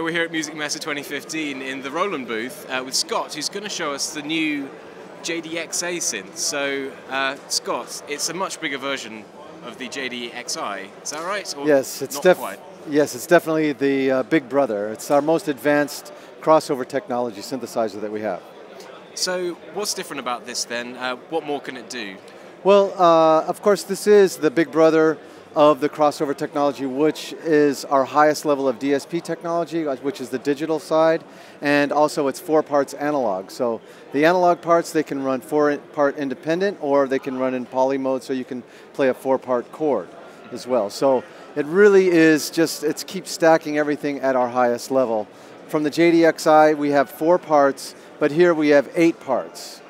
we're here at Musikmesse 2015 in the Roland booth with Scott, who's going to show us the new JDXA synth. So, Scott, it's a much bigger version of the JDXI. Is that right? Or yes, it's Yes, it's definitely the big brother. It's our most advanced crossover technology synthesizer that we have. So, what's different about this then? What more can it do? Well, of course, this is the big brother of the crossover technology, which is our highest level of DSP technology, which is the digital side, and also it's 4 parts analog. So the analog parts, they can run 4-part independent, or they can run in poly mode, so you can play a 4-part chord as well. So it really is just, it keeps stacking everything at our highest level. From the JDXI, we have 4 parts, but here we have 8 parts.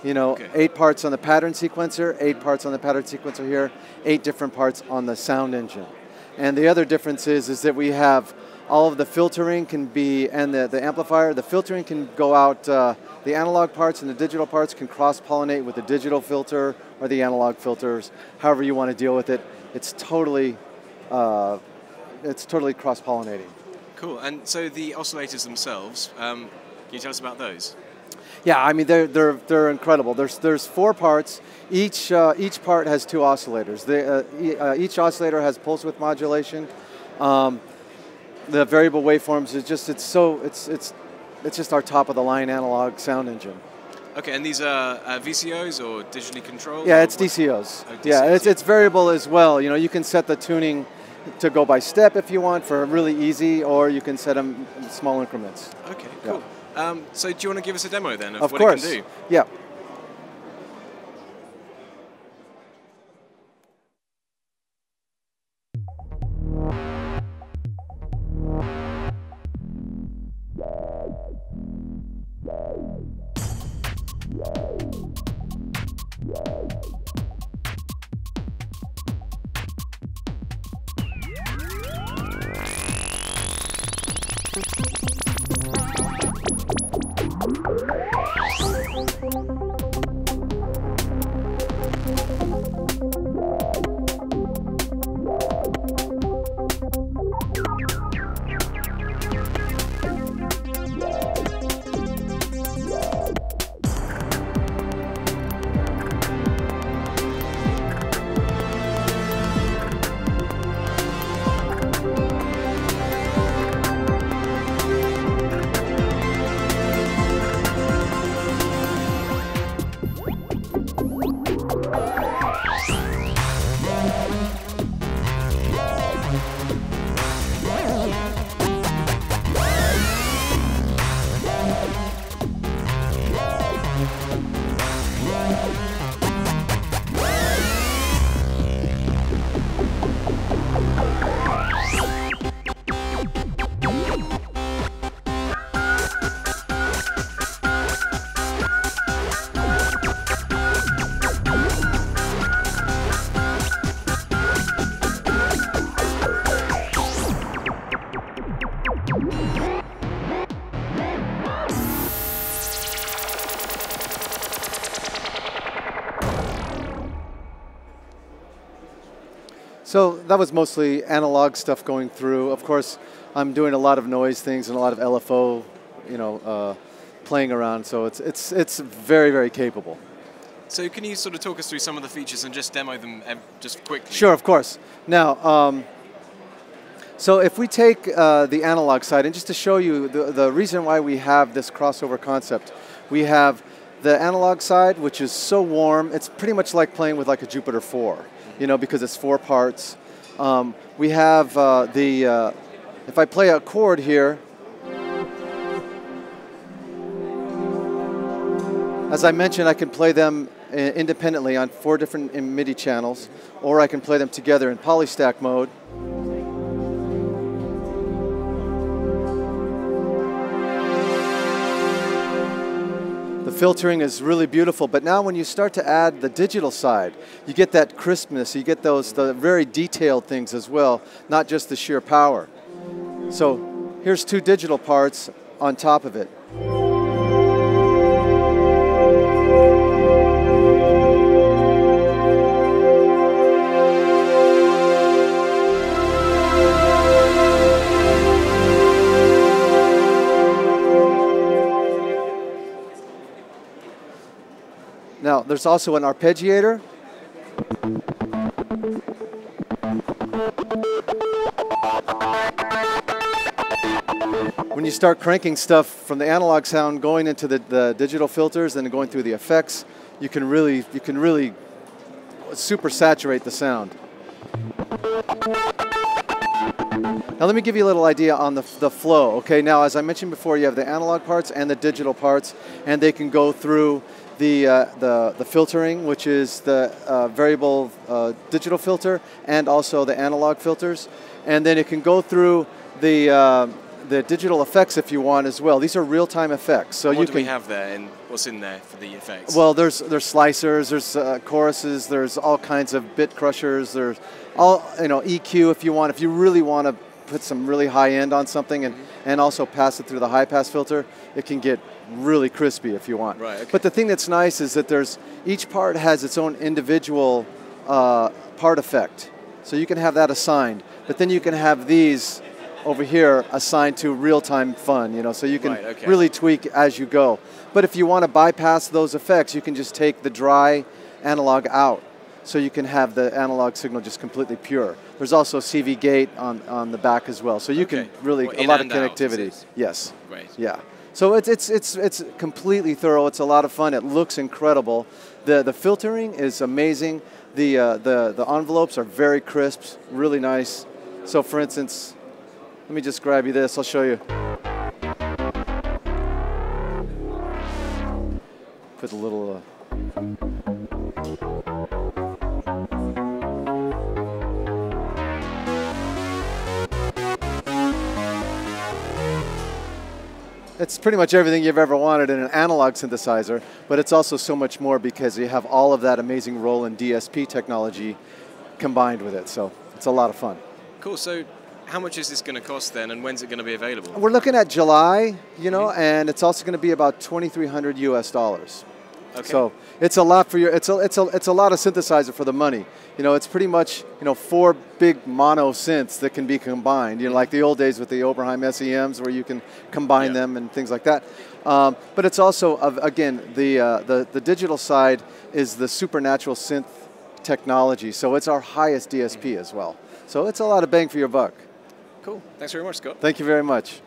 You know, okay. 8 parts on the pattern sequencer, 8 parts on the pattern sequencer here, 8 different parts on the sound engine. And the other difference is that we have all of the filtering can be, and the amplifier, the filtering can go out, the analog parts and the digital parts can cross-pollinate with the digital filter or the analog filters, however you want to deal with it. It's totally cross-pollinating. Cool, and so the oscillators themselves, can you tell us about those? Yeah, I mean they're incredible. There's 4 parts. Each part has 2 oscillators. Each oscillator has pulse width modulation. The variable waveforms is just it's just our top of the line analog sound engine. Okay, and these are VCOs or digitally controlled? Yeah, it's DCOs. Oh, DCOs. Yeah, it's variable as well. You know, you can set the tuning to go by step if you want for really easy, or you can set them in small increments. Okay, cool. Yeah. So do you want to give us a demo then of what course. It can do? Yeah. So that was mostly analog stuff going through. Of course, I'm doing a lot of noise things and a lot of LFO, you know, playing around. So it's very, very capable. So can you sort of talk us through some of the features and just demo them just quickly? Sure, of course. Now, so if we take the analog side, and just to show you the reason why we have this crossover concept, we have the analog side, which is so warm. It's pretty much like playing with like a Jupiter 4. You know, because it's 4 parts. We have if I play a chord here, as I mentioned, I can play them independently on 4 different MIDI channels, or I can play them together in polystack mode. Filtering is really beautiful, but now when you start to add the digital side, you get that crispness, you get the very detailed things as well, not just the sheer power. So here's 2 digital parts on top of it. Now, there's also an arpeggiator. When you start cranking stuff from the analog sound going into the digital filters and going through the effects, you can really super saturate the sound. Now let me give you a little idea on the flow. Okay, now as I mentioned before, you have the analog parts and the digital parts, and they can go through the filtering, which is the variable digital filter, and also the analog filters, and then it can go through the digital effects if you want as well. These are real-time effects. So what do we have there, and what's in there for the effects? Well, there's slicers, there's choruses, there's all kinds of bit crushers, there's all, EQ if you want. If you really want to put some really high end on something and also pass it through the high pass filter, it can get really crispy if you want. Right, okay. But the thing that's nice is that each part has its own individual part effect. So you can have that assigned, but then you can have these over here assigned to real-time fun, so you can really tweak as you go. But if you want to bypass those effects, you can just take the dry analog out, so you can have the analog signal just completely pure. There's also CV gate on the back as well, so you can really a lot of connectivity. Yes. Right. Yeah. So it's completely thorough. It's a lot of fun. It looks incredible. The filtering is amazing. The envelopes are very crisp, really nice. So for instance, let me just grab you this. I'll show you. Put a little. It's pretty much everything you've ever wanted in an analog synthesizer, but it's also so much more because you have all of that amazing Roland DSP technology combined with it. So it's a lot of fun. Cool. So how much is this going to cost then, and when's it going to be available? We're looking at July, and it's also going to be about $2,300 US. Okay. So it's a lot for it's a lot of synthesizer for the money. It's pretty much 4 big mono synths that can be combined. Like the old days with the Oberheim SEMs, where you can combine them and things like that. But it's also again the digital side is the supernatural synth technology. So it's our highest DSP as well. So it's a lot of bang for your buck. Cool. Thanks very much, Scott. Thank you very much.